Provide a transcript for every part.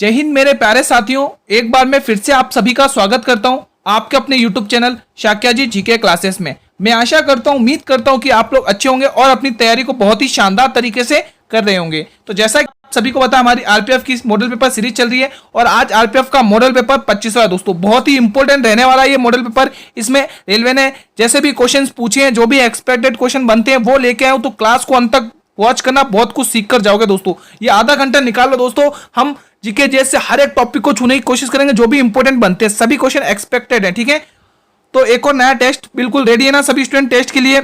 जय हिंद मेरे प्यारे साथियों, एक बार मैं फिर से आप सभी का स्वागत करता हूं आपके अपने YouTube चैनल शाक्या जी जीके क्लासेस में। मैं आशा करता हूं, उम्मीद करता हूं कि आप लोग अच्छे होंगे और अपनी तैयारी को बहुत ही शानदार तरीके से कर रहे होंगे। तो जैसा कि आप सभी को पता है, हमारी आरपीएफ की मॉडल पेपर सीरीज चल रही है और आज आरपीएफ का मॉडल पेपर 25वां है दोस्तों। बहुत ही इंपॉर्टेंट रहने वाला है ये मॉडल पेपर। इसमें रेलवे ने जैसे भी क्वेश्चन पूछे हैं, जो भी एक्सपेक्टेड क्वेश्चन बनते हैं वो लेके आए, तो क्लास को अंत तक वॉच करना, बहुत कुछ सीख कर जाओगे दोस्तों। ये आधा घंटा निकाल लो दोस्तों, हम जीके जैसे हर एक टॉपिक को छूने की कोशिश करेंगे, जो भी इंपॉर्टेंट बनते हैं, सभी क्वेश्चन एक्सपेक्टेड है, ठीक है। तो एक और नया टेस्ट बिल्कुल रेडी है ना सभी स्टूडेंट टेस्ट के लिए?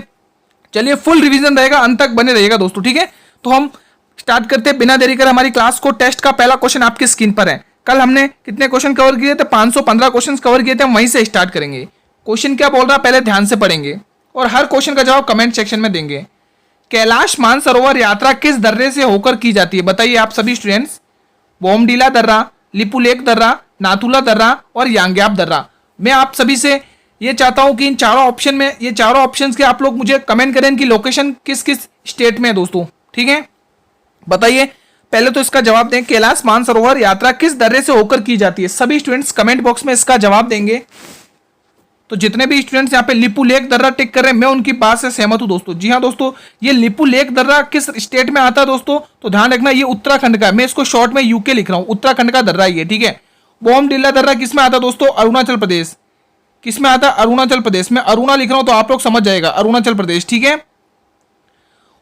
चलिए, फुल रिवीजन रहेगा, अंत तक बने रहेगा दोस्तों, ठीक है। तो हम स्टार्ट करते हैं बिना देरी कर हमारी क्लास को। टेस्ट का पहला क्वेश्चन आपकी स्क्रीन पर है। कल हमने कितने क्वेश्चन कवर किए थे? 515 क्वेश्चन कवर किए थे। हम वहीं से स्टार्ट करेंगे। क्वेश्चन क्या बोल रहा है पहले ध्यान से पढ़ेंगे और हर क्वेश्चन का जवाब कमेंट सेक्शन में देंगे। कैलाश मानसरोवर यात्रा किस दर्रे से होकर की जाती है? बताइए आप सभी स्टूडेंट्स। बोमडीला दर्रा, लिपुलेख दर्रा, नाथुला दर्रा और यांग्याप दर्रा। मैं आप सभी से ये चाहता हूं कि इन चारों ऑप्शन में, ये चारों ऑप्शंस के आप लोग मुझे कमेंट करें इनकी लोकेशन किस किस स्टेट में है दोस्तों, ठीक है। बताइए, पहले तो इसका जवाब दें। कैलाश मानसरोवर यात्रा किस दर्रे से होकर की जाती है? सभी स्टूडेंट्स कमेंट बॉक्स में इसका जवाब देंगे। तो जितने भी स्टूडेंट्स यहाँ पे लिपुलेख दर्रा टिक कर रहे हैं, मैं उनकी बात से सहमत हूं दोस्तों। जी हाँ दोस्तों, ये लिपुलेख दर्रा किस स्टेट में आता है दोस्तों? तो ध्यान रखना, ये उत्तराखंड का है। मैं इसको शॉर्ट में यूके लिख रहा हूं, उत्तराखंड का दर्रा ये, ठीक है। बोमडीला दर्रा किस में आता है दोस्तों? अरुणाचल प्रदेश। किस में आता है? अरुणाचल प्रदेश में। अरुणा लिख रहा हूं तो आप लोग समझ जाएगा, अरुणाचल प्रदेश, ठीक है।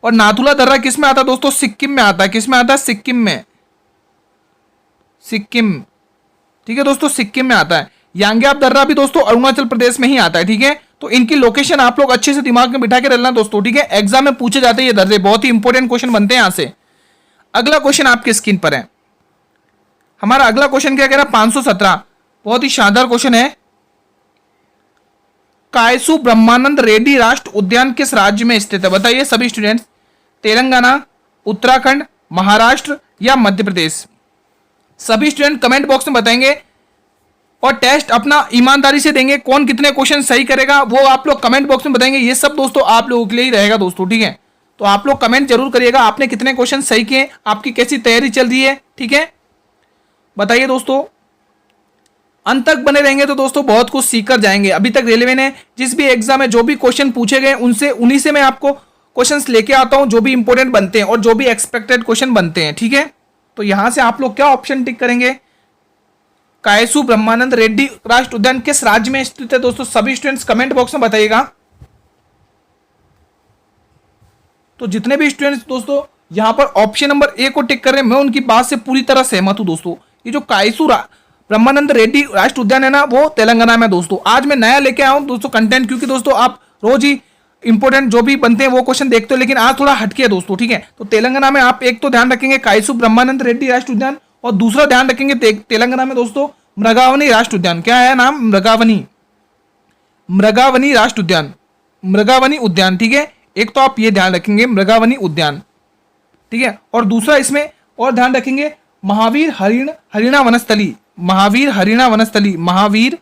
और नाथुला दर्रा किस में आता है दोस्तों? सिक्किम में आता है। किस में आता है? सिक्किम में। सिक्किम, ठीक है दोस्तों, सिक्किम में आता है। यांग्याप दर्रा भी दोस्तों अरुणाचल प्रदेश में ही आता है, ठीक है। तो इनकी लोकेशन आप लोग अच्छे से दिमाग में बिठा के रखना दोस्तों, ठीक है। एग्जाम में पूछे जाते हैं ये दर्रे, बहुत ही इंपॉर्टेंट क्वेश्चन बनते हैं यहां से। अगला क्वेश्चन आपकी स्क्रीन पर है। हमारा अगला क्वेश्चन क्या कह रहा है? 517, बहुत ही शानदार क्वेश्चन है। कायसु ब्रह्मानंद रेड्डी राष्ट्रीय उद्यान किस राज्य में स्थित है? बताइए सभी स्टूडेंट्स। तेलंगाना, उत्तराखंड, महाराष्ट्र या मध्य प्रदेश? सभी स्टूडेंट कमेंट बॉक्स में बताएंगे और टेस्ट अपना ईमानदारी से देंगे। कौन कितने क्वेश्चन सही करेगा वो आप लोग कमेंट बॉक्स में बताएंगे। ये सब दोस्तों आप लोगों के लिए ही रहेगा दोस्तों, ठीक है। तो आप लोग कमेंट जरूर करिएगा, आपने कितने क्वेश्चन सही किए, आपकी कैसी तैयारी चल रही है, ठीक है। बताइए दोस्तों, अंत तक बने रहेंगे तो दोस्तों बहुत कुछ सीख कर जाएंगे। अभी तक रेलवे ने जिस भी एग्जाम में जो भी क्वेश्चन पूछे गए, उन्हीं से मैं आपको क्वेश्चंस लेके आता हूं, जो भी इंपॉर्टेंट बनते हैं और जो भी एक्सपेक्टेड क्वेश्चन बनते हैं, ठीक है। तो यहां से आप लोग क्या ऑप्शन टिक करेंगे? कायसु ब्रह्मानंद रेड्डी राष्ट्रीय उद्यान किस राज्य में स्थित है दोस्तों? सभी स्टूडेंट्स कमेंट बॉक्स में बताइएगा। तो जितने भी स्टूडेंट्स दोस्तों यहां पर ऑप्शन नंबर ए को टिक कर रहे हैं, मैं उनकी बात से पूरी तरह सहमत हूं दोस्तों। ये जो कायसु ब्रह्मानंद रेड्डी राष्ट्रीय उद्यान है ना, वो तेलंगाना में दोस्तों। आज मैं नया लेके आया हूं दोस्तों कंटेंट, क्योंकि दोस्तों आप रोज ही इंपॉर्टेंट जो भी बनते हैं वो क्वेश्चन देखते हो, लेकिन आज थोड़ा हटके है दोस्तों, ठीक है। तो तेलंगाना में आप एक तो ध्यान रखेंगे कायसु ब्रह्मानंद रेड्डी राष्ट्रीय उद्यान, और दूसरा ध्यान रखेंगे तेलंगाना में दोस्तों मृगावनी राष्ट्रीय उद्यान। क्या है नाम? मृगावनी, मृगावनी राष्ट्रीय उद्यान, मृगावनी उद्यान, ठीक है। एक तो आप ये ध्यान रखेंगे मृगावनी उद्यान, ठीक है। और दूसरा इसमें और ध्यान रखेंगे महावीर हरिणा वनस्थली, महावीर हरिणा वनस्थली, महावीर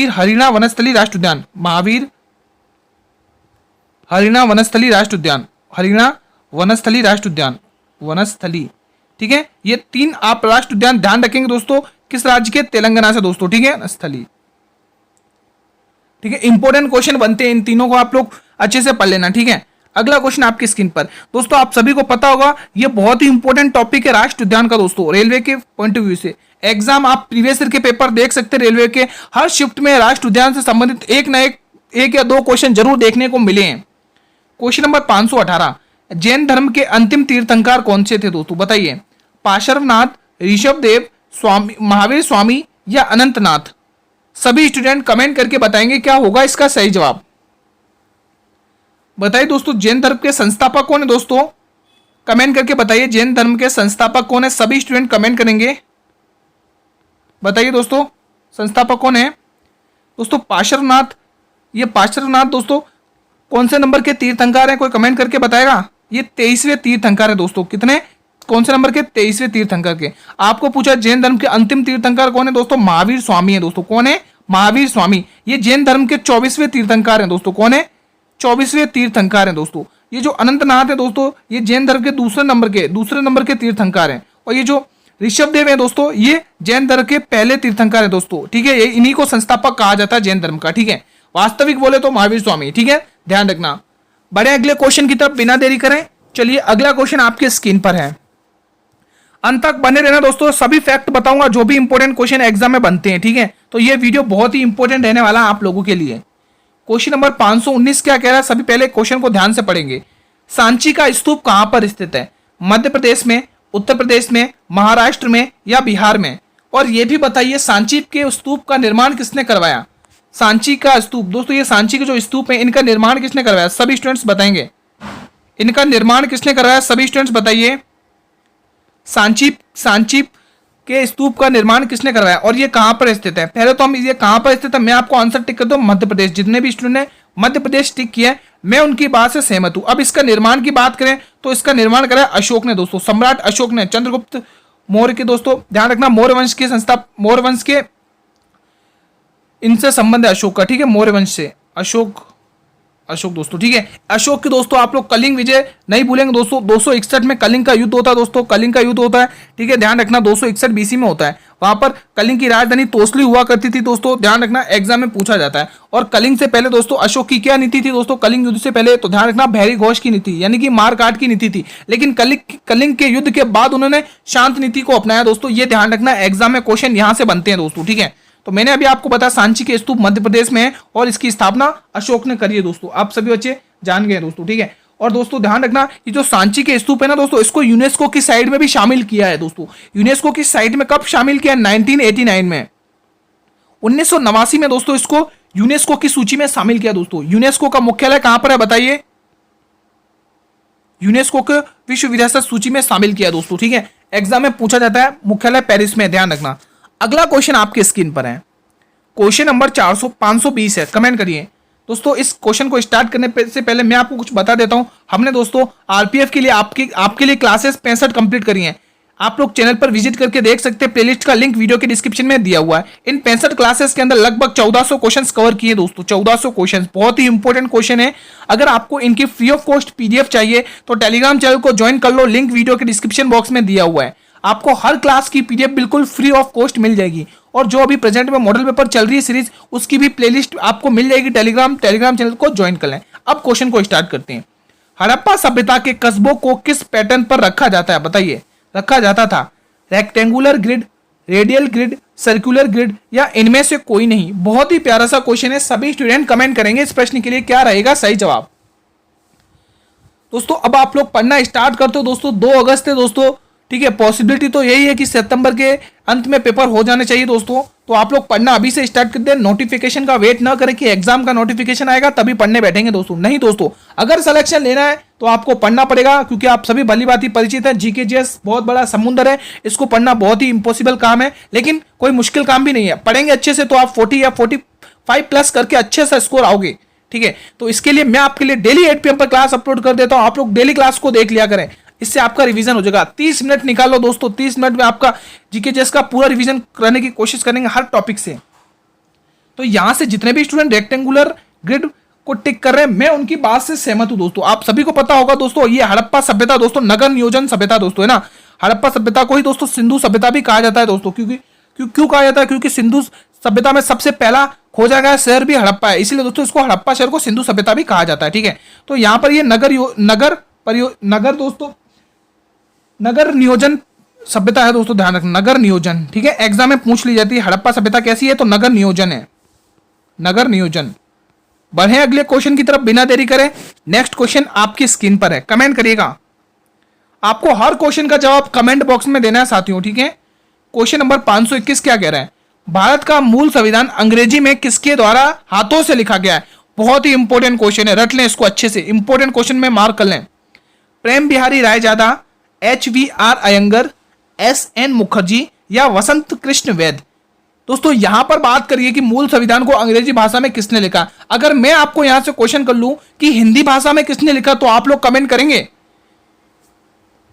हरिणा वनस्थली राष्ट्रीय उद्यान, महावीर हरिणा वनस्थली राष्ट्रीय उद्यान, हरिणा वनस्थली राष्ट्रीय उद्यान, वनस्थली, ठीक है। ये तीन आप राष्ट्रीय उद्यान ध्यान रखेंगे दोस्तों, किस राज्य के? तेलंगाना से दोस्तों, ठीक है। स्थली, ठीक है। इंपॉर्टेंट क्वेश्चन बनते हैं, इन तीनों को आप लोग अच्छे से पढ़ लेना, ठीक है। अगला क्वेश्चन आपकी स्क्रीन पर दोस्तों, आप सभी को पता होगा ये बहुत ही इंपॉर्टेंट टॉपिक है राष्ट्रीय उद्यान का दोस्तों, रेलवे के पॉइंट ऑफ व्यू से। एग्जाम आप प्रीवियस ईयर के पेपर देख सकते हैं, रेलवे के हर शिफ्ट में राष्ट्रीय उद्यान से संबंधित एक या दो क्वेश्चन जरूर देखने को मिले हैं। क्वेश्चन नंबर 518, जैन धर्म के अंतिम तीर्थंकर कौन से थे दोस्तों? बताइए। पार्श्वनाथ, ऋषभदेव, स्वामी, महावीर स्वामी या अनंतनाथ? सभी स्टूडेंट कमेंट करके बताएंगे क्या होगा इसका सही जवाब। बताइए दोस्तों, जैन धर्म के संस्थापक कौन है दोस्तों? कमेंट करके बताइए, जैन धर्म के संस्थापक कौन है? सभी स्टूडेंट कमेंट करेंगे। बताइए दोस्तों, संस्थापक कौन है दोस्तों? पार्श्वनाथ। ये पार्श्वनाथ दोस्तों कौन से नंबर के तीर्थंकर हैं? कोई कमेंट करके बताएगा। ये 23वें तीर्थंकर है दोस्तों। कितने? कौन से नंबर के? 23वें तीर्थंकर के। आपको पूछा जैन धर्म के अंतिम तीर्थंकर कौन है दोस्तों? महावीर स्वामी है दोस्तों। कौन है? महावीर स्वामी। ये जैन धर्म के 24वें तीर्थंकर हैं दोस्तों। कौन है? 24वें तीर्थंकर हैं दोस्तों। ये जो अनंतनाथ है दोस्तों, ये जैन धर्म के दूसरे नंबर के तीर्थंकर हैं। और ये जो ऋषभदेव है दोस्तों, ये जैन धर्म के पहले तीर्थंकर है दोस्तों, ठीक है। ये इन्हीं को संस्थापक कहा जाता है जैन धर्म का, ठीक है। वास्तविक बोले तो महावीर स्वामी, ठीक है, ध्यान रखना। बड़े अगले क्वेश्चन की तरफ बिना देरी करें, चलिए अगला क्वेश्चन आपके स्क्रीन पर है। अंत तक बने रहना दोस्तों, सभी फैक्ट बताऊंगा जो भी इंपॉर्टेंट क्वेश्चन एग्जाम में बनते हैं, ठीक है। तो ये वीडियो बहुत ही इंपॉर्टेंट रहने वाला है आप लोगों के लिए। क्वेश्चन नंबर 519 क्या कह रहा है, सभी पहले क्वेश्चन को ध्यान से पढ़ेंगे। सांची का स्तूप कहां पर स्थित है? मध्य प्रदेश में, उत्तर प्रदेश में, महाराष्ट्र में या बिहार में? और ये भी बताइए सांची के स्तूप का निर्माण किसने करवाया? सांची का स्तूप दोस्तों, ये सांची के जो स्तूप है इनका निर्माण किसने करवाया? सभी स्टूडेंट्स बताएंगे इनका निर्माण किसने करवाया, सभी स्टूडेंट्स बताइए। सांची के स्तूप का निर्माण किसने करवाया और ये कहां पर स्थित है? पहले तो हम ये कहां पर स्थित है मैं आपको आंसर टिक कर दूं, मध्य प्रदेश। जितने भी स्टूडेंट ने मध्य प्रदेश टिक किया है मैं उनकी बात से सहमत हूं। अब इसका निर्माण की बात करें तो इसका निर्माण कराया अशोक ने दोस्तों, सम्राट अशोक ने, चंद्रगुप्त मौर्य के दोस्तों, ध्यान रखना मौर्य वंश के मौर्य वंश के इनसे संबंध है अशोक का, ठीक है, मौर्य वंश से अशोक दोस्तों, ठीक है। अशोक के दोस्तों आप लोग कलिंग विजय नहीं भूलेंगे दोस्तों। 261 में कलिंग का युद्ध होता है दोस्तों, कलिंग का युद्ध होता है, ठीक है, ध्यान रखना। 261 बीसी में होता है, वहां पर कलिंग की राजधानी तोसली हुआ करती थी दोस्तों, ध्यान रखना, एग्जाम में पूछा जाता है। और कलिंग से पहले दोस्तों अशोक की क्या नीति थी दोस्तों? कलिंग युद्ध से पहले तो ध्यान रखना भैरी घोष की नीति, यानी कि मारकाट की नीति थी। लेकिन कलिंग के युद्ध के बाद उन्होंने शांत नीति को अपनाया दोस्तों, ये ध्यान रखना, एग्जाम में क्वेश्चन यहां से बनते हैं दोस्तों, ठीक है। तो मैंने अभी आपको बताया सांची के स्तूप मध्य प्रदेश में है और इसकी स्थापना अशोक ने करी है दोस्तों, आप सभी बच्चे जान गए दोस्तों, ठीक है। और दोस्तों ध्यान रखना ये जो सांची के स्तूप है ना दोस्तों, इसको यूनेस्को की साइट में भी शामिल किया है दोस्तों। यूनेस्को की साइट में कब शामिल किया? 1989 में, 1989 में दोस्तों इसको यूनेस्को की सूची में शामिल किया दोस्तों। यूनेस्को का मुख्यालय कहां पर है बताइए? यूनेस्को के विश्व विरासत सूची में शामिल किया दोस्तों, ठीक है। एग्जाम में पूछा जाता है, मुख्यालय पेरिस में, ध्यान रखना। अगला क्वेश्चन आपके स्क्रीन पर है, क्वेश्चन नंबर 520 है, कमेंट करिए दोस्तों। इस क्वेश्चन को स्टार्ट करने से पहले मैं आपको कुछ बता देता हूं। हमने दोस्तों आरपीएफ के लिए आपके लिए क्लासेस 65 कंप्लीट करी हैं। आप लोग चैनल पर विजिट करके देख सकते हैं, प्लेलिस्ट का लिंक वीडियो के डिस्क्रिप्शन में दिया हुआ है। इन 65 क्लासेस के अंदर लगभग 1400 क्वेश्चंस कवर किए दोस्तों, 1400 क्वेश्चंस, बहुत ही इंपॉर्टेंट क्वेश्चन है। अगर आपको इनकी फ्री ऑफ कॉस्ट पीडीएफ चाहिए तो टेलीग्राम चैनल को ज्वाइन कर लो, लिंक वीडियो के डिस्क्रिप्शन बॉक्स में दिया हुआ है। आपको हर क्लास की पीडीएफ बिल्कुल फ्री ऑफ कॉस्ट मिल जाएगी। और जो अभी प्रेजेंट में मॉडल पेपर चल रही है सीरीज, उसकी भी प्लेलिस्ट आपको मिल जाएगी। टेलीग्राम चैनल को ज्वाइन कर लें। अब क्वेश्चन को स्टार्ट करते हैं। हड़प्पा सभ्यता के कस्बों को किस पैटर्न पर रखा जाता है बताइए? रखा जाता था rectangular grid, radial grid, circular grid या इनमें से कोई नहीं। बहुत ही प्यारा सा क्वेश्चन है, सभी स्टूडेंट कमेंट करेंगे इस प्रश्न के लिए क्या रहेगा सही जवाब। दोस्तों अब आप लोग पढ़ना स्टार्ट करते हो दोस्तों, 2 अगस्त है दोस्तों, ठीक है। पॉसिबिलिटी तो यही है कि सितंबर के अंत में पेपर हो जाने चाहिए दोस्तों। तो आप लोग पढ़ना अभी से स्टार्ट कर दें, नोटिफिकेशन का वेट ना करें कि एग्जाम का नोटिफिकेशन आएगा तभी पढ़ने बैठेंगे दोस्तों। नहीं दोस्तों, अगर सिलेक्शन लेना है तो आपको पढ़ना पड़ेगा, क्योंकि आप सभी भली बात ही परिचित है, जीके जीएस बहुत बड़ा समुद्र है, इसको पढ़ना बहुत ही इंपॉसिबल काम है, लेकिन कोई मुश्किल काम भी नहीं है। पढ़ेंगे अच्छे से तो आप 40 या 45 प्लस करके अच्छे से स्कोर आओगे, ठीक है। तो इसके लिए मैं आपके लिए डेली 8 PM पर क्लास अपलोड कर देता हूं, आप लोग डेली क्लास को देख लिया करें, इससे आपका रिवीजन हो जाएगा। 30 मिनट निकालो दोस्तों, 30 मिनट में आपका जीके जीएस का पूरा रिवीजन करने की कोशिश करेंगे हर टॉपिक से। तो यहां से जितने भी स्टूडेंट रेक्टेंगुलर ग्रिड को टिक कर रहे हैं मैं उनकी बात से सहमत हूं दोस्तों। आप सभी को पता होगा दोस्तों, ये हड़प्पा सभ्यता दोस्तों नगर नियोजन सभ्यता दोस्तों है ना। हड़प्पा सभ्यता को ही दोस्तों सिंधु सभ्यता भी कहा जाता है दोस्तों, क्यों कहा जाता है? क्योंकि सिंधु सभ्यता में सबसे पहला खोजा गया शहर भी हड़प्पा है, इसलिए दोस्तों इसको हड़प्पा शहर को सिंधु सभ्यता भी कहा जाता है, ठीक है। तो यहाँ पर ये नगर नियोजन सभ्यता है दोस्तों, ध्यान रखना, नगर नियोजन, ठीक है। एग्जाम में पूछ ली जाती है हड़प्पा सभ्यता कैसी है, तो नगर नियोजन है, नगर नियोजन। बढ़े अगले क्वेश्चन की तरफ बिना देरी करें। नेक्स्ट क्वेश्चन आपकी स्क्रीन पर है, कमेंट करिएगा। आपको हर क्वेश्चन का जवाब कमेंट बॉक्स में देना है साथियों, ठीक है। क्वेश्चन नंबर 521 क्या कह रहा है? भारत का मूल संविधान अंग्रेजी में किसके द्वारा हाथों से लिखा गया है? बहुत ही इंपॉर्टेंट क्वेश्चन है, रट लें इसको अच्छे से, इंपॉर्टेंट क्वेश्चन में मार्क कर लें। प्रेम बिहारी रायजादा, HVR अयंगर, SN मुखर्जी या वसंत कृष्ण वैद? दोस्तों यहां पर बात करिए कि मूल संविधान को अंग्रेजी भाषा में किसने लिखा। अगर मैं आपको यहां से क्वेश्चन कर लूं कि हिंदी भाषा में किसने लिखा, तो आप लोग कमेंट करेंगे।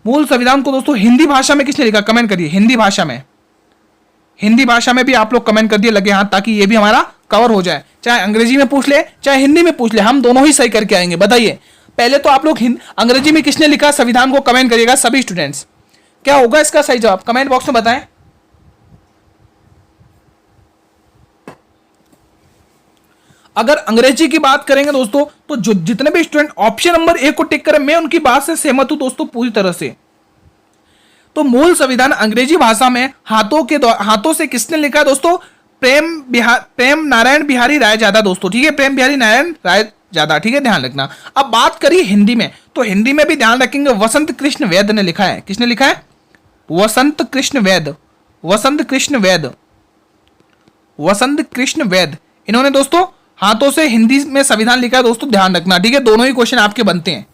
मूल संविधान को दोस्तों हिंदी भाषा में किसने लिखा, कमेंट करिए। हिंदी भाषा में, हिंदी भाषा में भी आप लोग कमेंट कर दिए लगे हाथ, ताकि ये भी हमारा कवर हो जाए। चाहे अंग्रेजी में पूछ ले चाहे हिंदी में पूछ ले, हम दोनों ही सही करके आएंगे। बताइए पहले तो आप लोग अंग्रेजी में किसने लिखा संविधान को कमेंट करिएगा सभी स्टूडेंट्स। क्या होगा इसका सही जवाब, कमेंट बॉक्स में बताएं। अगर अंग्रेजी की बात करेंगे दोस्तों, तो जो जितने भी स्टूडेंट ऑप्शन नंबर ए को टिक करें, मैं उनकी बात से सहमत हूं दोस्तों पूरी तरह से। तो मूल संविधान अंग्रेजी भाषा में हाथों से किसने लिखा है दोस्तों? प्रेम नारायण बिहारी राय ज्यादा दोस्तों, ठीक है, प्रेम बिहारी नारायण राय ज्यादा, ठीक है, ध्यान रखना। अब बात करिए हिंदी में, तो हिंदी में भी ध्यान रखेंगे, वसंत कृष्ण वैद ने लिखा है। किसने लिखा है? वसंत कृष्ण वैद, वसंत कृष्ण वैद, वसंत कृष्ण वैद, इन्होंने दोस्तों हाथों से हिंदी में संविधान लिखा है दोस्तों, ध्यान रखना, ठीक है। दोनों ही क्वेश्चन आपके बनते हैं।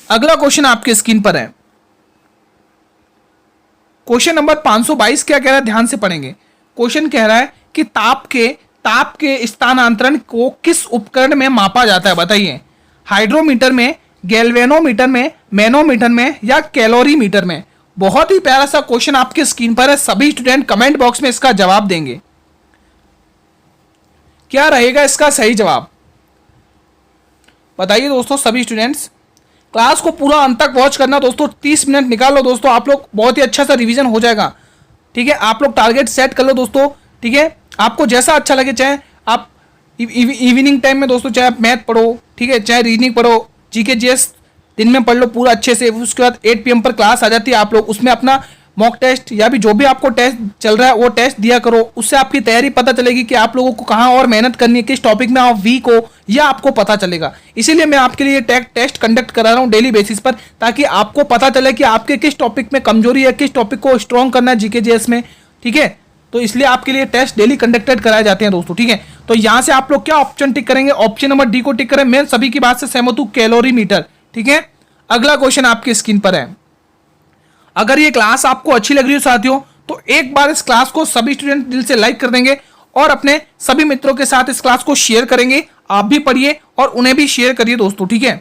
अगला क्वेश्चन आपके स्क्रीन पर है, क्वेश्चन नंबर 522 क्या कह रहा है, ध्यान से पढ़ेंगे। क्वेश्चन कह रहा है कि ताप के स्थानांतरण को किस उपकरण में मापा जाता है, बताइए। हाइड्रोमीटर में, गैल्वेनोमीटर में, मैनोमीटर में या कैलोरीमीटर में। बहुत ही प्यारा सा क्वेश्चन आपके स्क्रीन पर है, सभी स्टूडेंट कमेंट बॉक्स में इसका जवाब देंगे। क्या रहेगा इसका सही जवाब, बताइए दोस्तों सभी स्टूडेंट्स। क्लास को पूरा अंत तक वॉच करना दोस्तों, 30 मिनट निकाल लो दोस्तों, आप लोग बहुत ही अच्छा सा रिवीजन हो जाएगा, ठीक है। आप लोग टारगेट सेट कर लो दोस्तों, ठीक है। आपको जैसा अच्छा लगे, चाहे आप इवनिंग टाइम में दोस्तों, चाहे आप मैथ पढ़ो, ठीक है, चाहे रीजनिंग पढ़ो, जीके जीएस दिन में पढ़ लो पूरा अच्छे से। उसके बाद 8 PM पर क्लास आ जाती है, आप लोग उसमें अपना मॉक टेस्ट या भी जो भी आपको टेस्ट चल रहा है वो टेस्ट दिया करो। उससे आपकी तैयारी पता चलेगी कि आप लोगों को कहाँ और मेहनत करनी है, किस टॉपिक में आप वीक हो, यह आपको पता चलेगा। इसीलिए मैं आपके लिए टेस्ट कंडक्ट करा रहा हूँ डेली बेसिस पर, ताकि आपको पता चले कि आपके किस टॉपिक में कमजोरी है, किस टॉपिक को स्ट्रॉन्ग करना है जीके जीएस में, ठीक है। तो इसलिए आपके लिए टेस्ट डेली कंडक्टेड कराए जाते हैं दोस्तों, ठीक है। तो यहाँ से आप लोग क्या ऑप्शन टिक करेंगे? ऑप्शन नंबर डी को टिक करें। मैं सभी की बात से सहमत हूँ, कैलोरीमीटर, ठीक है। अगला क्वेश्चन आपकी स्क्रीन पर है। अगर ये क्लास आपको अच्छी लग रही हो साथियों, तो एक बार इस क्लास को सभी स्टूडेंट दिल से लाइक कर देंगे और अपने सभी मित्रों के साथ इस क्लास को शेयर करेंगे। आप भी पढ़िए और उन्हें भी शेयर करिए दोस्तों, ठीक है।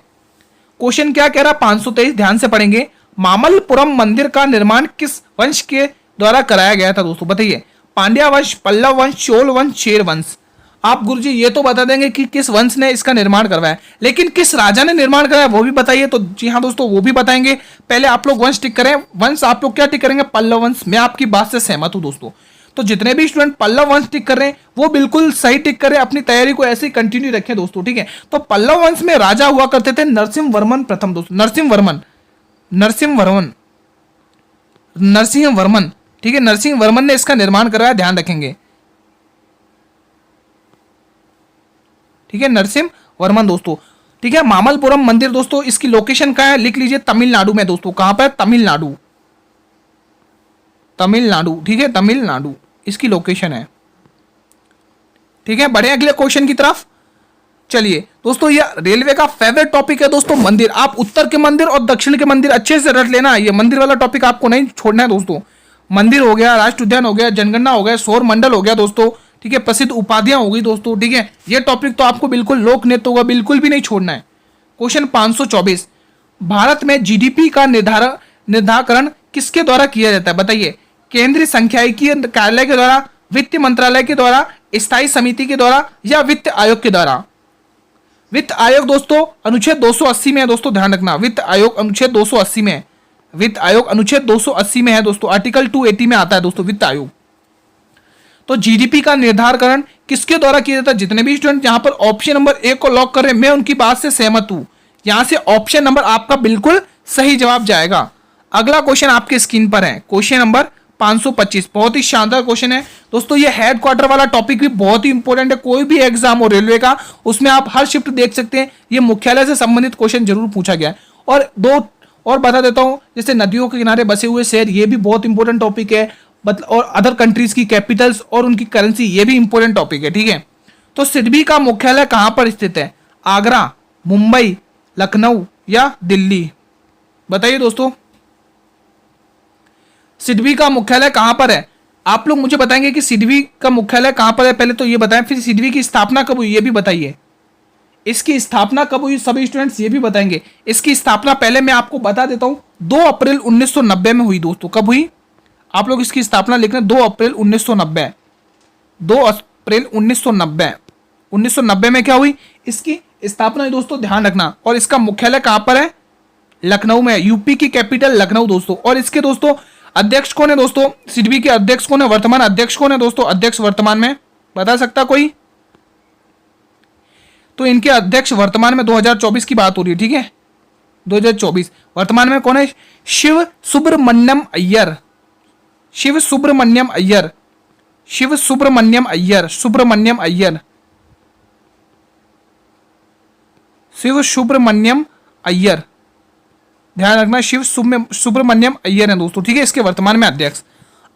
क्वेश्चन क्या कह रहा है 523, ध्यान से पढ़ेंगे। मामल्लपुरम मंदिर का निर्माण किस वंश के द्वारा कराया गया था दोस्तों, बताइए। पांड्या वंश, पल्लव वंश, चोल वंश, शेर वंश। आप गुरुजी ये तो बता देंगे कि किस वंश ने इसका निर्माण करवाया, लेकिन किस राजा ने निर्माण कराया वो भी बताइए। तो जी हाँ दोस्तों, वो भी बताएंगे। पहले आप लोग वंश टिक करें। वंश आप लोग क्या टिक करेंगे? पल्लव वंश। मैं आपकी बात से सहमत हूं दोस्तों। तो जितने भी स्टूडेंट पल्लव वंश टिक कर रहे हैं वो बिल्कुल सही टिक करें, अपनी तैयारी को ऐसे ही कंटिन्यू रखें दोस्तों, ठीक है। तो पल्लव वंश में राजा हुआ करते थे नरसिंह वर्मन प्रथम दोस्तों, नरसिंह वर्मन, ठीक है। नरसिंह वर्मन ने इसका निर्माण कराया, ध्यान रखेंगे, ठीक है। नरसिंह वर्मन दोस्तों, ठीक है। मामल्लपुरम मंदिर दोस्तों, इसकी लोकेशन कहाँ है? लिख लीजिए, तमिलनाडु में दोस्तों। कहां पर? तमिलनाडु, तमिलनाडु, ठीक है, तमिलनाडु इसकी लोकेशन है, ठीक है। बढ़े अगले क्वेश्चन की तरफ। चलिए दोस्तों, ये रेलवे का फेवरेट टॉपिक है दोस्तों, मंदिर। आप उत्तर के मंदिर और दक्षिण के मंदिर अच्छे से रट लेना। ये मंदिर वाला टॉपिक आपको नहीं छोड़ना है दोस्तों। मंदिर हो गया, राष्ट्र उद्यान हो गया, जनगणना हो गया, सौर मंडल हो गया दोस्तों, ठीक है, प्रसिद्ध उपाधियां हो गई दोस्तों, ठीक है। ये टॉपिक तो आपको बिल्कुल, लोक नृत्य होगा, बिल्कुल भी नहीं छोड़ना है। क्वेश्चन 524, भारत में जीडीपी का निर्धारण किसके द्वारा किया जाता है, बताइए। केंद्रीय सांख्यिकी कार्यालय के द्वारा, वित्त मंत्रालय के द्वारा, स्थायी समिति के द्वारा या वित्त आयोग के द्वारा। वित्त आयोग दोस्तों अनुच्छेद 280 में है दोस्तों, ध्यान रखना। वित्त आयोग अनुच्छेद 280 में है, वित्त आयोग अनुच्छेद 280 में है दोस्तों, आर्टिकल 280 में आता है दोस्तों वित्त आयोग। तो जीडीपी का निर्धारण किसके द्वारा किया जाता है? जितने भी स्टूडेंट यहां पर ऑप्शन नंबर ए को लॉक कर रहे हैं, मैं उनकी बात से सहमत हूं। यहां से ऑप्शन नंबर आपका बिल्कुल सही जवाब जाएगा। अगला क्वेश्चन आपके स्क्रीन पर है, क्वेश्चन नंबर 525। बहुत ही शानदार क्वेश्चन है दोस्तों। ये हेड क्वार्टर वाला टॉपिक भी बहुत ही इंपॉर्टेंट है। कोई भी एग्जाम हो रेलवे का, उसमें आप हर शिफ्ट देख सकते हैं, ये मुख्यालय से संबंधित क्वेश्चन जरूर पूछा गया है। और दो और बता देता हूं, जैसे नदियों के किनारे बसे हुए शहर, ये भी बहुत इंपॉर्टेंट टॉपिक है। और अदर कंट्रीज की कैपिटल्स और उनकी करेंसी, ये भी इंपॉर्टेंट टॉपिक है, ठीक है। तो सिडबी का मुख्यालय कहां पर स्थित है? आगरा, मुंबई, लखनऊ या दिल्ली, बताइए दोस्तों। सिडबी का मुख्यालय कहां पर है? आप लोग मुझे बताएंगे कि सिडबी का मुख्यालय कहां पर है, पहले तो ये बताएं। फिर सिडबी की स्थापना कब हुई ये भी बताइए। इसकी स्थापना कब हुई सभी स्टूडेंट्स ये भी बताएंगे। इसकी स्थापना पहले मैं आपको बता देता हूं, 2 अप्रैल 1990 में हुई दोस्तों। कब हुई? आप लोग इसकी स्थापना लिख रहे हैं 2 अप्रैल 1990। 2 अप्रैल 1990। 1990 में क्या हुई? इसकी स्थापना है दोस्तों, ध्यान रखना। और इसका मुख्यालय कहां पर है? लखनऊ में। यूपी की कैपिटल लखनऊ दोस्तों। और इसके दोस्तों अध्यक्ष कौन है दोस्तों? सिडबी के अध्यक्ष कौन है? वर्तमान अध्यक्ष कौन है दोस्तों? अध्यक्ष वर्तमान में बता सकता कोई? तो इनके अध्यक्ष वर्तमान में 2024 की बात हो रही है, ठीक है, 2024 वर्तमान में कौन है? शिव सुब्रमण्यम अय्यर, शिव सुब्रमण्यम अय्यर, शिव सुब्रमण्यम अय्यर, सुब्रमण्यम अय्यर, शिव सुब्रमण्यम अय्यर, ध्यान रखना, शिव सुब्रमण्यम अय्यर है दोस्तों, ठीक है, इसके वर्तमान में अध्यक्ष।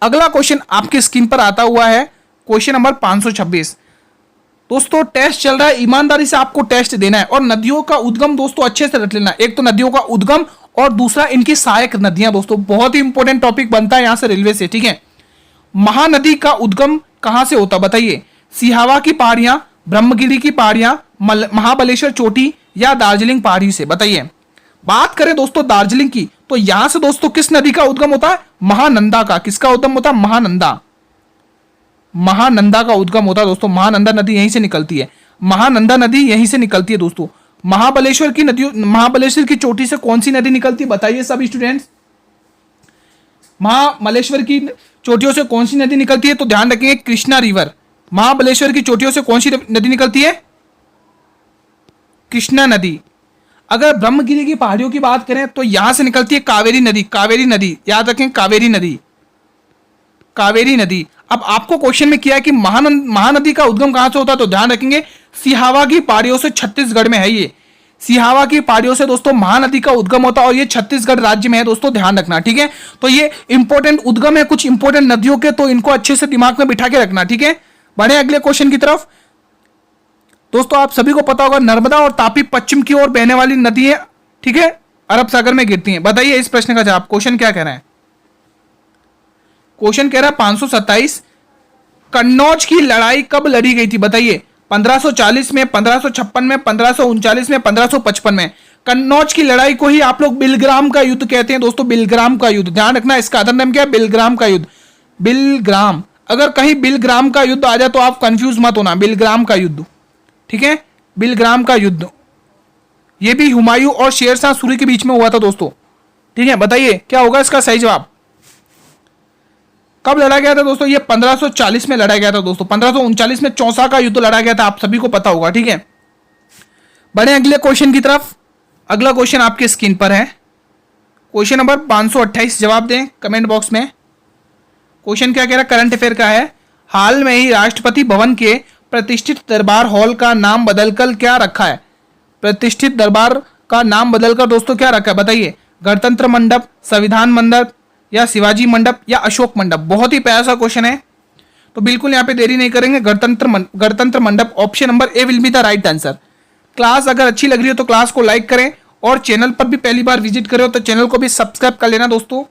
अगला क्वेश्चन आपकी स्क्रीन पर आता हुआ है, क्वेश्चन नंबर 526। दोस्तों टेस्ट चल रहा है, ईमानदारी से आपको टेस्ट देना है और नदियों का उद्गम दोस्तों अच्छे से रट लेना। एक तो नदियों का उद्गम और दूसरा इनकी सहायक नदियां दोस्तों, बहुत ही इंपॉर्टेंट टॉपिक बनता है यहां से रेलवे से, ठीक है। महानदी का उद्गम कहां से होता बताइए? सिहावा की पहाड़ियां, ब्रह्मगिरी की पहाड़ियां, महाबलेश्वर चोटी या दार्जिलिंग पहाड़ी से, बताइए। बात करें दोस्तों दार्जिलिंग की, तो यहां से दोस्तों किस नदी का उद्गम होता है? महानंदा का। किसका उद्गम होता है? महानंदा, महानंदा का उद्गम होता है दोस्तों। महानंदा नदी यहीं से निकलती है, महानंदा नदी यहीं से निकलती है दोस्तों। महाबलेश्वर की नदी, महाबलेश्वर की चोटी से कौन सी नदी निकलती है बताइए सब स्टूडेंट्स? महाबलेश्वर की चोटियों से कौन सी नदी निकलती है? तो ध्यान रखेंगे कृष्णा रिवर। महाबलेश्वर की चोटियों से कौन सी नदी निकलती है? कृष्णा नदी। अगर ब्रह्मगिरी की पहाड़ियों की बात करें तो यहां से निकलती है कावेरी नदी, कावेरी नदी, याद रखें कावेरी नदी, कावेरी नदी। अब आपको क्वेश्चन में किया है कि महानदी का उद्गम कहां से होता है, तो ध्यान रखेंगे सिहावा की पहाड़ियों से, छत्तीसगढ़ में है ये, सिहावा की पहाड़ियों से दोस्तों महानदी का उद्गम होता है और ये छत्तीसगढ़ राज्य में है दोस्तों, ध्यान रखना, ठीक है। तो ये इंपॉर्टेंट उद्गम है कुछ इंपॉर्टेंट नदियों के, तो इनको अच्छे से दिमाग में बिठा के रखना, ठीक है। बढ़े अगले क्वेश्चन की तरफ। दोस्तों आप सभी को पता होगा नर्मदा और तापी पश्चिम की ओर बहने वाली नदी है, ठीक है, अरब सागर में गिरती है। बताइए इस प्रश्न का जवाब, क्वेश्चन क्या कह रहा है? क्वेश्चन कह रहा है 527 कन्नौज की लड़ाई कब लड़ी गई थी बताइए? 1540 में, 1556 में, 1539 में, 1555 में। कन्नौज की लड़ाई को ही आप लोग बिलग्राम का युद्ध कहते हैं दोस्तों, बिलग्राम का युद्ध, ध्यान रखना, इसका अदर नाम क्या है? बिलग्राम का युद्ध, बिलग्राम। अगर कहीं बिलग्राम का युद्ध आ जाए तो आप कंफ्यूज मत होना, बिलग्राम का युद्ध, ठीक है, बिलग्राम का युद्ध। यह भी हुमायूं और शेरशाह सूरी के बीच में हुआ था दोस्तों, ठीक है। बताइए क्या होगा इसका सही जवाब? कब लड़ा गया था दोस्तों? ये 1540 में लड़ा गया था दोस्तों, 1539 में चौसा का युद्ध लड़ा गया था, आप सभी को पता होगा, ठीक है। बढ़े अगले क्वेश्चन की तरफ। अगला क्वेश्चन आपके स्क्रीन पर है, क्वेश्चन नंबर 528, जवाब दें कमेंट बॉक्स में। क्वेश्चन क्या कह रहा है? करंट अफेयर का है। हाल में ही राष्ट्रपति भवन के प्रतिष्ठित दरबार हॉल का नाम बदलकर क्या रखा है? प्रतिष्ठित दरबार का नाम बदलकर दोस्तों क्या रखा है बताइए? गणतंत्र मंडप, संविधान मंडप या शिवाजी मंडप या अशोक मंडप? बहुत ही प्यारा सा क्वेश्चन है, तो बिल्कुल यहाँ पे देरी नहीं करेंगे, गणतंत्र मंडप, option number A will be the right answer. Class अगर अच्छी लग रही हो तो क्लास को लाइक करें और चैनल पर भी पहली बार विजिट करें तो चैनल को भी सब्सक्राइब कर लेना दोस्तों।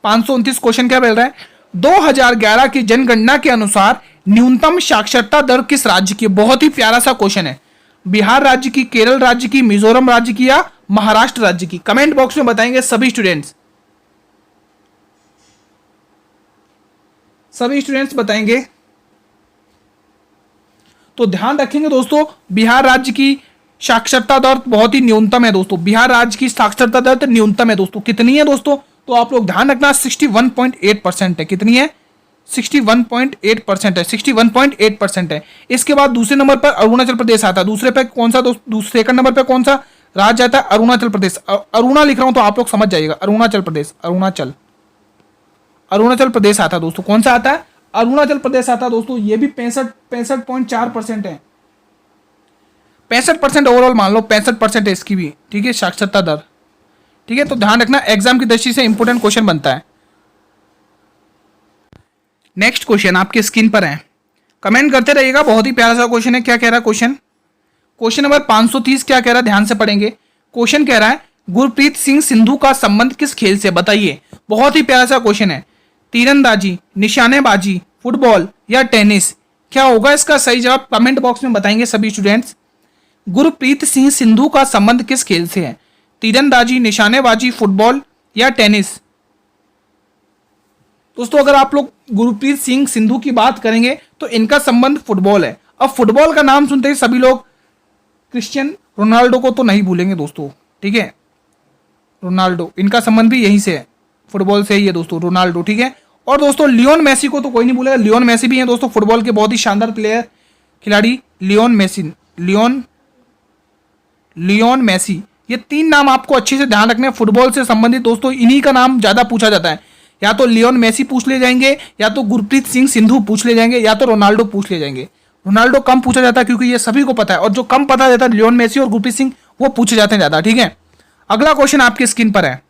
529 क्वेश्चन क्या मिल रहा है? 2011 की जनगणना के अनुसार न्यूनतम साक्षरता दर किस राज्य की? बहुत ही प्यारा सा क्वेश्चन है। बिहार राज्य की, केरल राज्य की, मिजोरम राज्य की या महाराष्ट्र राज्य की? कमेंट बॉक्स में बताएंगे सभी स्टूडेंट्स, सभी स्टूडेंट्स बताएंगे। तो ध्यान रखेंगे दोस्तों, बिहार राज्य की साक्षरता दर बहुत ही न्यूनतम है दोस्तों, बिहार राज्य की साक्षरता दर तो न्यूनतम है दोस्तों। कितनी है दोस्तों? तो आप लोग ध्यान रखना 61.8% है। कितनी है? 61.8% है, 61.8% है। इसके बाद दूसरे नंबर पर अरुणाचल प्रदेश आता है। दूसरे पे कौन सा दोस्त? दूसरे सेकंड नंबर पे कौन सा राज्य आता है? अरुणाचल प्रदेश। अरुणा लिख रहा हूं तो आप लोग समझ जाइएगा, अरुणाचल प्रदेश, अरुणाचल प्रदेश आता है दोस्तों। कौन सा आता है? अरुणाचल प्रदेश आता है दोस्तों। ये भी 65.4% है, 65% ओवरऑल मान लो, 65% है इसकी भी, ठीक है, साक्षरता दर, ठीक है। तो ध्यान रखना, एग्जाम की दृष्टि से इंपोर्टेंट क्वेश्चन बनता है। नेक्स्ट क्वेश्चन आपके स्क्रीन पर है, कमेंट करते रहिएगा, बहुत ही प्यारा सा क्वेश्चन है। क्या कह रहा है क्वेश्चन? क्वेश्चन नंबर 530 क्या कह रहा है? ध्यान से पढ़ेंगे। क्वेश्चन कह रहा है गुरप्रीत सिंह सिंधु का संबंध किस खेल से? बताइए। बहुत ही प्यारा सा क्वेश्चन है। तीरंदाजी, निशानेबाजी, फुटबॉल या टेनिस? क्या होगा इसका सही जवाब? कमेंट बॉक्स में बताएंगे सभी स्टूडेंट्स। गुरप्रीत सिंह सिंधु का संबंध किस खेल से है? तीरंदाजी, निशानेबाजी, फुटबॉल या टेनिस? दोस्तों अगर आप लोग गुरप्रीत सिंह सिंधु की बात करेंगे तो इनका संबंध फुटबॉल है। अब फुटबॉल का नाम सुनते ही सभी लोग क्रिस्टियानो रोनाल्डो को तो नहीं भूलेंगे दोस्तों, ठीक है, रोनाल्डो, इनका संबंध भी यहीं से है, फुटबॉल से ही है दोस्तों, रोनाल्डो, ठीक है। और दोस्तों लियोन मेसी को तो कोई नहीं भूलेगा, लियोन मेसी भी है दोस्तों, फुटबॉल के बहुत ही शानदार प्लेयर खिलाड़ी लियोन मेसी, लियोन मेसी। ये 3 नाम आपको अच्छे से ध्यान रखने हैं फुटबॉल से संबंधित दोस्तों, इन्हीं का नाम ज्यादा पूछा जाता है। या तो लियोन मेसी पूछ ले जाएंगे, या तो गुरप्रीत सिंह सिंधु पूछ ले जाएंगे, या तो रोनाल्डो पूछ ले जाएंगे। रोनाल्डो कम पूछा जाता है क्योंकि ये सभी को पता है, और जो कम पता जाता है लियोन मेसी और गुरप्रीत सिंह, वो पूछे जाते हैं ज्यादा, ठीक है। अगला क्वेश्चन आपकी स्क्रीन पर है।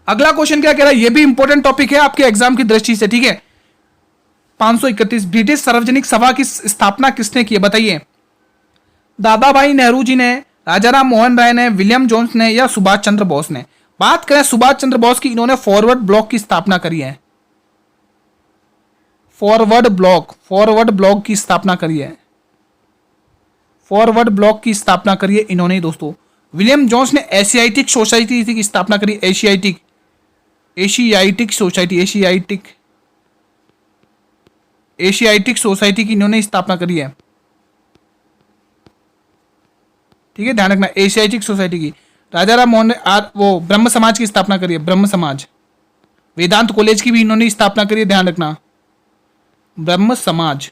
अगला क्वेश्चन क्या कह रहा है, ये भी इंपॉर्टेंट टॉपिक है आपके एग्जाम की दृष्टि से, ठीक है। 531 ब्रिटिश सार्वजनिक सभा की स्थापना किसने की है, बताइए। दादा भाई नेहरू जी ने, राजाराम मोहन राय ने, विलियम जोन्स ने, या सुभाष चंद्र बोस ने। बात करें सुभाष चंद्र बोस की, इन्होंने फॉरवर्ड ब्लॉक की स्थापना करी है। फॉरवर्ड ब्लॉक की स्थापना करी है। फॉरवर्ड ब्लॉक की स्थापना करी है इन्होंने ही दोस्तों। विलियम जोन्स ने एशियाटिक सोसाइटी की स्थापना करी, एशियाटिक सोसाइटी की इन्होंने स्थापना करी है, ठीक है, ध्यान रखना, एशियाटिक सोसाइटी की। राजाराम मोहन ने वो ब्रह्म समाज की स्थापना करी है, ब्रह्म समाज। वेदांत कॉलेज की भी इन्होंने स्थापना करी है, ध्यान रखना, ब्रह्म समाज,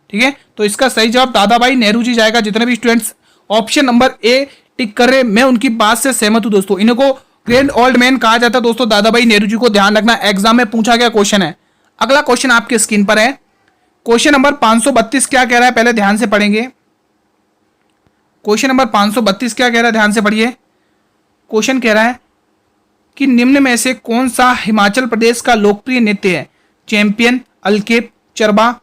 ठीक है। तो इसका सही जवाब दादा भाई नेहरू जी जाएगा। जितने भी स्टूडेंट्स ऑप्शन नंबर ए टिक कर रहे, मैं उनकी बात से सहमत हूं दोस्तों। इनको ग्रैंड ओल्ड मैन कहा जाता है दोस्तों, दादा भाई नेहरू जी को, ध्यान रखना, एग्जाम में पूछा गया क्वेश्चन है। अगला क्वेश्चन आपके स्क्रीन पर है, क्वेश्चन नंबर 532 क्या कह रहा है, पहले ध्यान से पढ़ेंगे। क्वेश्चन नंबर 532 क्या कह रहा है, ध्यान से पढ़िए। क्वेश्चन कह रहा है कि निम्न में से कौन सा हिमाचल प्रदेश का लोकप्रिय नृत्य है, चैंपियन, अलकेप, चरबा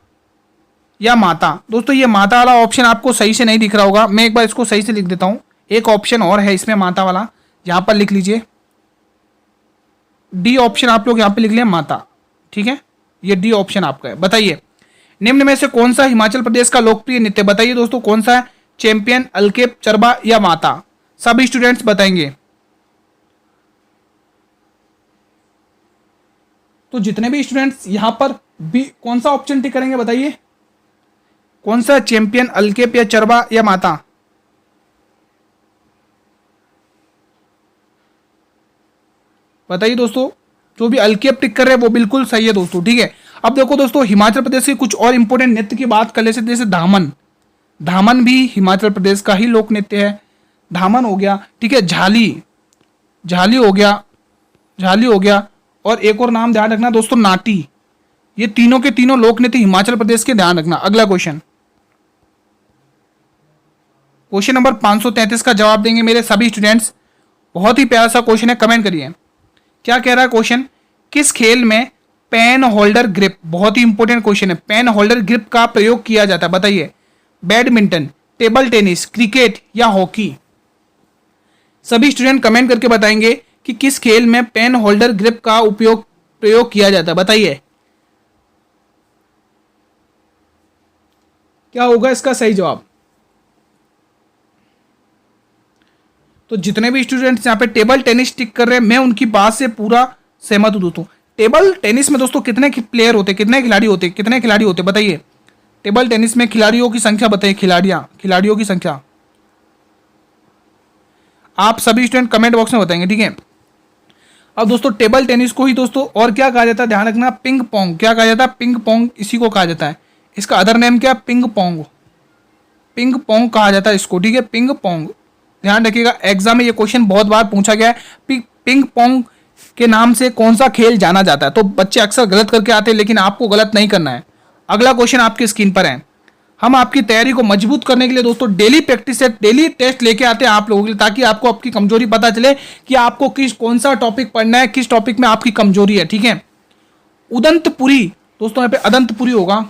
या माता। दोस्तों ये माता वाला ऑप्शन आपको सही से नहीं दिख रहा होगा, मैं एक बार इसको सही से लिख देता हूं। एक ऑप्शन और है इसमें माता वाला, यहां पर लिख लीजिए, डी ऑप्शन आप लोग यहां पे लिख लिया माता, ठीक है, ये डी ऑप्शन आपका है। बताइए निम्न में से कौन सा हिमाचल प्रदेश का लोकप्रिय नृत्य, बताइए दोस्तों कौन सा है, चैंपियन, अलकेप, चरबा या माता। सभी स्टूडेंट्स बताएंगे। तो जितने भी स्टूडेंट्स यहां पर भी कौन सा ऑप्शन टिक करेंगे, बताइए कौन सा, चैंपियन, अलकेप या चरबा या माता। बताइए दोस्तों, जो भी अलकेप टिक कर रहे हैं वो बिल्कुल सही है दोस्तों, ठीक है। अब देखो दोस्तों हिमाचल प्रदेश के कुछ और इंपॉर्टेंट नृत्य की बात कर लेते, जैसे धामन, धामन भी हिमाचल प्रदेश का ही लोक नृत्य है, धामन हो गया, ठीक है। झाली, झाली हो गया, झाली हो गया, और एक और नाम ध्यान रखना दोस्तों, नाटी। ये तीनों के तीनों लोक नृत्य हिमाचल प्रदेश के, ध्यान रखना। अगला क्वेश्चन, क्वेश्चन नंबर 533 का जवाब देंगे मेरे सभी स्टूडेंट्स। बहुत ही प्यारा सा क्वेश्चन है, कमेंट करिए। क्या कह रहा है क्वेश्चन, किस खेल में पेन होल्डर ग्रिप, बहुत ही इंपॉर्टेंट क्वेश्चन है, पेन होल्डर ग्रिप का प्रयोग किया जाता है, बताइए। बैडमिंटन, टेबल टेनिस, क्रिकेट या हॉकी। सभी स्टूडेंट कमेंट करके बताएंगे कि किस खेल में पेन होल्डर ग्रिप का प्रयोग किया जाता है, बताइए क्या होगा इसका सही जवाब। तो जितने भी स्टूडेंट्स यहाँ पे टेबल टेनिस टिक कर रहे हैं, मैं उनकी बात से पूरा सहमत हूं दोस्तों। टेबल टेनिस में दोस्तों कितने प्लेयर होते, कितने खिलाड़ी होते, कितने खिलाड़ी होते, बताइए। टेबल टेनिस में खिलाड़ियों की संख्या बताइए, खिलाड़ियों की संख्या आप सभी स्टूडेंट कमेंट बॉक्स में बताएंगे, ठीक है। अब दोस्तों टेबल टेनिस को ही दोस्तों और क्या कहा जाता है, ध्यान रखना, पिंग पोंग। क्या कहा जाता है, पिंग पोंग, इसी को कहा जाता है। इसका अदर नेम क्या, पिंग पोंग, पिंग पोंग कहा जाता है इसको, ठीक है, पिंग पोंग। ध्यान रखिएगा, एग्जाम में ये क्वेश्चन बहुत बार पूछा गया है, पिंग पोंग के नाम से कौन सा खेल जाना जाता है। तो बच्चे अक्सर गलत करके आते हैं, लेकिन आपको गलत नहीं करना है। अगला क्वेश्चन आपकी स्क्रीन पर है। हम आपकी तैयारी को मजबूत करने के लिए दोस्तों daily practice set, daily test लेके आते हैं आप लोगों के लिए, ताकि आपको आपकी कमजोरी पता चले कि आपको कौन सा टॉपिक पढ़ना है, किस टॉपिक में आपकी कमजोरी है, ठीक है। उदंतपुरी दोस्तों, यहाँ पे अदंतपुरी होगा,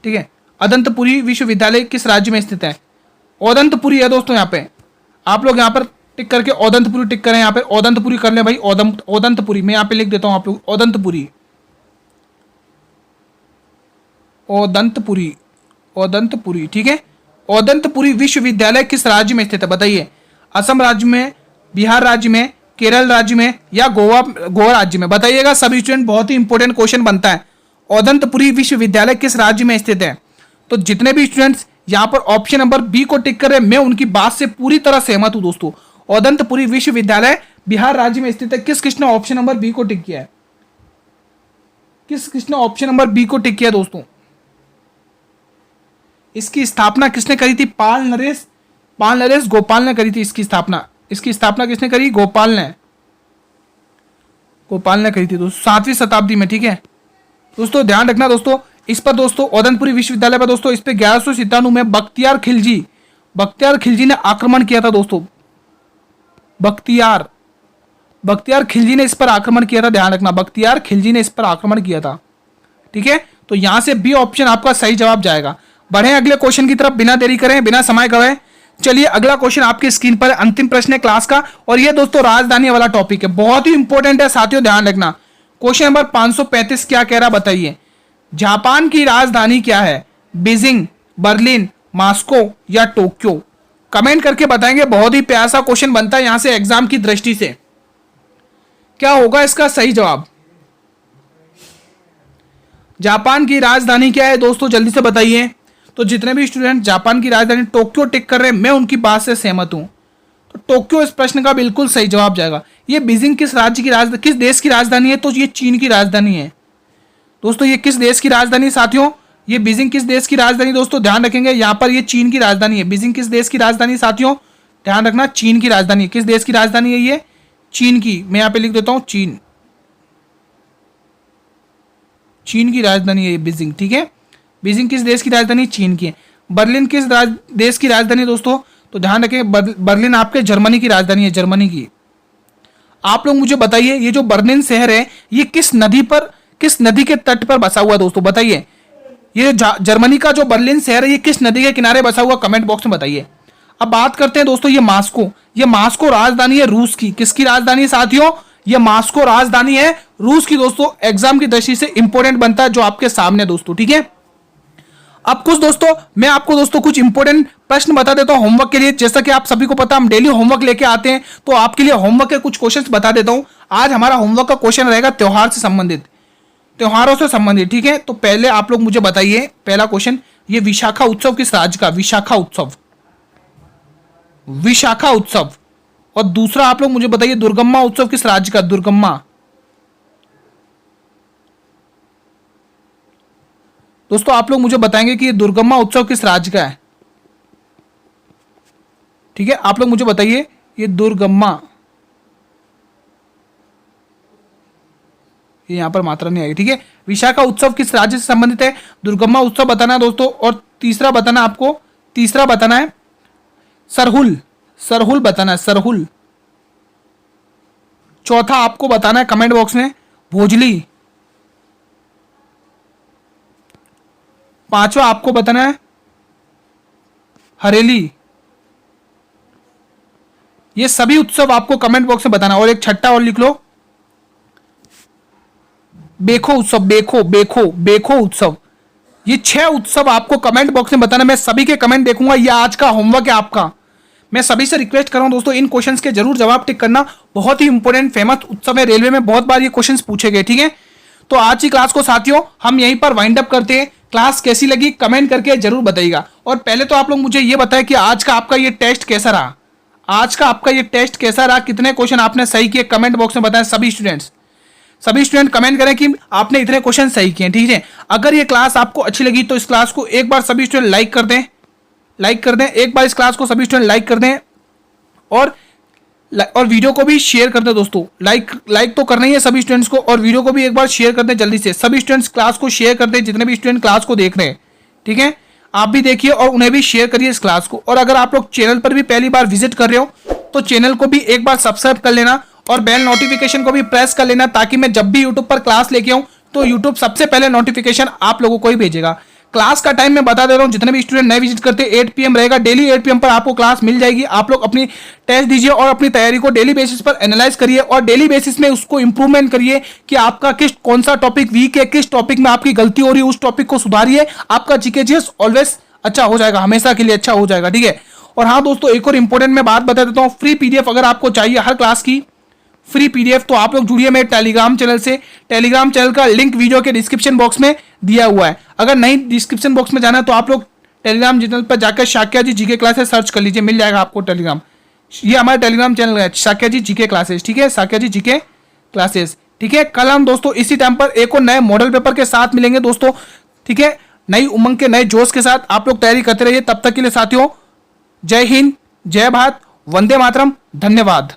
ठीक है। अदंतपुरी विश्वविद्यालय किस राज्य में स्थित है, ओदंतपुरी है दोस्तों। यहाँ पे आप लोग यहाँ पर टिक करके ओदंतपुरी टिक करें, यहाँ पे ओदंतपुरी कर लें भाई, ओदंतपुरी। मैं यहाँ पे लिख देता हूँ आप लोग, ओदंतपुरी, ओदंतपुरी, ओदंतपुरी, ठीक है। ओदंतपुरी विश्वविद्यालय किस राज्य में स्थित है, बताइए। असम राज्य में, बिहार राज्य में, केरल राज्य में या गोवा राज्य में, बताइएगा सभी स्टूडेंट। बहुत ही इंपॉर्टेंट क्वेश्चन बनता है, ओदंतपुरी विश्वविद्यालय किस राज्य में स्थित है। तो जितने भी स्टूडेंट्स यहाँ पर ऑप्शन नंबर बी को टिक कर रहे हैं, मैं उनकी बात से पूरी तरह सहमत हूं दोस्तों। ओदंतपुरी विश्वविद्यालय बिहार राज्य में स्थित है। किसने ऑप्शन नंबर बी को टिक किया है? किसने ऑप्शन नंबर बी को टिक किया दोस्तों? इसकी स्थापना किसने करी थी? पाल नरेश गोपाल ने करी थी इसकी स्थापना। इसकी स्थापना किसने करी? गोपाल ने करी थी दोस्तों 7वीं शताब्दी में। ठीक है दोस्तों, ध्यान रखना दोस्तों इस पर दोस्तों, ओदनपुरी विश्वविद्यालय पर दोस्तों इस पे 1197 में बख्तियार खिलजी ने आक्रमण किया था दोस्तों। बख्तियार खिलजी ने इस पर आक्रमण किया था, ध्यान रखना, बख्तियार खिलजी ने इस पर आक्रमण किया था। ठीक है, तो यहां से बी ऑप्शन आपका सही जवाब जाएगा। बढ़े अगले क्वेश्चन की तरफ, बिना देरी करें, बिना समय गवाए। चलिए अगला क्वेश्चन आपकी स्क्रीन पर, अंतिम प्रश्न है क्लास का, और ये दोस्तों राजधानी वाला टॉपिक है, बहुत ही इंपॉर्टेंट है साथियों, ध्यान रखना। क्वेश्चन नंबर 535 क्या कह रहा बताइए? जापान की राजधानी क्या है? बीजिंग, बर्लिन, मॉस्को या टोक्यो? कमेंट करके बताएंगे। बहुत ही प्यारा सा क्वेश्चन बनता है यहां से एग्जाम की दृष्टि से। क्या होगा इसका सही जवाब? जापान की राजधानी क्या है दोस्तों, जल्दी से बताइए। तो जितने भी स्टूडेंट जापान की राजधानी टोक्यो टिक कर रहे हैं, मैं उनकी बात से सहमत हूं। तो टोक्यो इस प्रश्न का बिल्कुल सही जवाब जाएगा। ये बीजिंग किस राज्य की राजधानी, किस देश की राजधानी है? तो ये चीन की राजधानी है दोस्तों। ये किस देश की राजधानी साथियों? ये बीजिंग किस देश की राजधानी दोस्तों, ध्यान रखेंगे यहां पर ये चीन की राजधानी है। बीजिंग किस देश की राजधानी साथियों, ध्यान रखना, चीन की राजधानी। किस देश की राजधानी है ये? चीन की। मैं यहां पे लिख देता हूं चीन की राजधानी है ये बीजिंग। ठीक है, बीजिंग किस देश की राजधानी? चीन की है। बर्लिन किस देश की राजधानी दोस्तों? तो ध्यान रखें, बर्लिन आपके जर्मनी की राजधानी है, जर्मनी की। आप लोग मुझे बताइए ये जो बर्लिन शहर है ये किस नदी के तट पर बसा हुआ है दोस्तों, बताइए। ये जर्मनी का जो बर्लिन शहर है ये किस नदी के किनारे बसा हुआ, कमेंट बॉक्स में बताइए। अब बात करते हैं दोस्तों ये मास्को राजधानी है रूस की। किसकी राजधानी है साथियों? ये मास्को राजधानी है रूस की दोस्तों। एग्जाम की दृष्टि से इंपॉर्टेंट बनता है जो आपके सामने दोस्तों। ठीक है, अब कुछ दोस्तों मैं आपको दोस्तों कुछ इंपॉर्टेंट प्रश्न बता देता हूं होमवर्क के लिए। जैसा कि आप सभी को पता हम डेली होमवर्क लेके आते हैं, तो आपके लिए होमवर्क के कुछ क्वेश्चंस बता देता हूं। आज हमारा होमवर्क का क्वेश्चन रहेगा त्योहारों से संबंधित। ठीक है, तो पहले आप लोग मुझे बताइए, पहला क्वेश्चन, ये विशाखा उत्सव किस राज्य का? विशाखा उत्सव। और दूसरा आप लोग मुझे बताइए दुर्गम्मा उत्सव किस राज्य का? दुर्गम्मा। दोस्तों आप लोग मुझे बताएंगे कि ये दुर्गम्मा उत्सव किस राज्य का है। ठीक है, आप लोग मुझे बताइए ये दुर्गम्मा, ये यहां पर मात्रा नहीं आई। ठीक है, विशाखा उत्सव किस राज्य से संबंधित है? दुर्गम्मा उत्सव बताना है दोस्तों। और तीसरा बताना है सरहुल बताना है, सरहुल। चौथा आपको बताना है कमेंट बॉक्स में भोजली। पांचवा आपको बताना है हरेली। ये सभी उत्सव आपको कमेंट बॉक्स में बताना। और एक छठा और लिख लो, बेखो उत्सव। ये 6 उत्सव आपको कमेंट बॉक्स में बताना। मैं सभी के कमेंट देखूंगा, ये आज का होमवर्क है आपका। मैं सभी से रिक्वेस्ट कर रहा हूं दोस्तों इन क्वेश्चंस के जरूर जवाब टिक करना। बहुत ही इंपॉर्टेंट फेमस उत्सव है, रेलवे में बहुत बार ये क्वेश्चंस पूछे गए। ठीक है, तो आज की क्लास को साथियों हम यहीं पर वाइंड अप करते हैं। क्लास कैसी लगी कमेंट करके जरूर बताइएगा। और पहले तो आप लोग मुझे ये बताएं कि आज का आपका ये टेस्ट कैसा रहा, कितने क्वेश्चन आपने सही किए, कमेंट बॉक्स में बताएं। सभी स्टूडेंट कमेंट करें कि आपने इतने क्वेश्चन सही किए। ठीक है, अगर ये क्लास आपको अच्छी लगी तो इस क्लास को एक बार सभी स्टूडेंट लाइक कर दें, एक बार इस क्लास को सभी स्टूडेंट लाइक कर दें, और वीडियो को भी शेयर कर दें दोस्तों। लाइक तो करना ही है सभी स्टूडेंट्स को, और वीडियो को भी एक बार शेयर कर दें जल्दी से। सभी स्टूडेंट्स क्लास को शेयर कर दें, जितने भी स्टूडेंट क्लास को देख रहे हैं। ठीक है, आप भी देखिए और उन्हें भी शेयर करिए इस क्लास को। और अगर आप लोग चैनल पर भी पहली बार विजिट कर रहे हो तो चैनल को भी एक बार सब्सक्राइब कर लेना, और बेल नोटिफिकेशन को भी प्रेस कर लेना, ताकि मैं जब भी यूट्यूब पर क्लास लेके आऊं तो यूट्यूब सबसे पहले नोटिफिकेशन आप लोगों को ही भेजेगा। क्लास का टाइम मैं बता दे रहा हूं, जितने भी स्टूडेंट नए विजिट करते हैं 8 PM रहेगा। डेली 8 PM पर आपको क्लास मिल जाएगी। आप लोग अपनी टेस्ट दीजिए और अपनी तैयारी को डेली बेसिस पर एनालाइज करिए, और डेली बेसिस में उसको इंप्रूवमेंट करिए कि आपका कौन सा टॉपिक वीक है, किस टॉपिक में आपकी गलती हो रही है, उस टॉपिक को सुधारिए। आपका जीकेजीएस ऑलवेज अच्छा हो जाएगा, हमेशा के लिए अच्छा हो जाएगा। ठीक है, और हाँ दोस्तों एक और इंपॉर्टेंट मैं बात बता देता हूँ, फ्री PDF अगर आपको चाहिए हर क्लास की फ्री PDF, तो आप लोग जुड़िए मेरे टेलीग्राम चैनल से। टेलीग्राम चैनल का लिंक वीडियो के डिस्क्रिप्शन बॉक्स में दिया हुआ है। अगर नहीं डिस्क्रिप्शन बॉक्स में जाना है तो आप लोग टेलीग्राम चैनल पर जाकर शाक्या जी जीके क्लासेस सर्च कर लीजिए, मिल जाएगा आपको टेलीग्राम। ये हमारा टेलीग्राम चैनल है शाक्या जी जीके क्लासेस, ठीक है, शाक्या जी जीके क्लासेस, ठीक है। कल हम दोस्तों इसी टाइम पर एक और नए मॉडल पेपर के साथ मिलेंगे दोस्तों, ठीक है। नई उमंग के नए जोश के साथ आप लोग तैयारी करते रहिए। तब तक के लिए साथियों, जय हिंद, जय भारत, वंदे मातरम, धन्यवाद।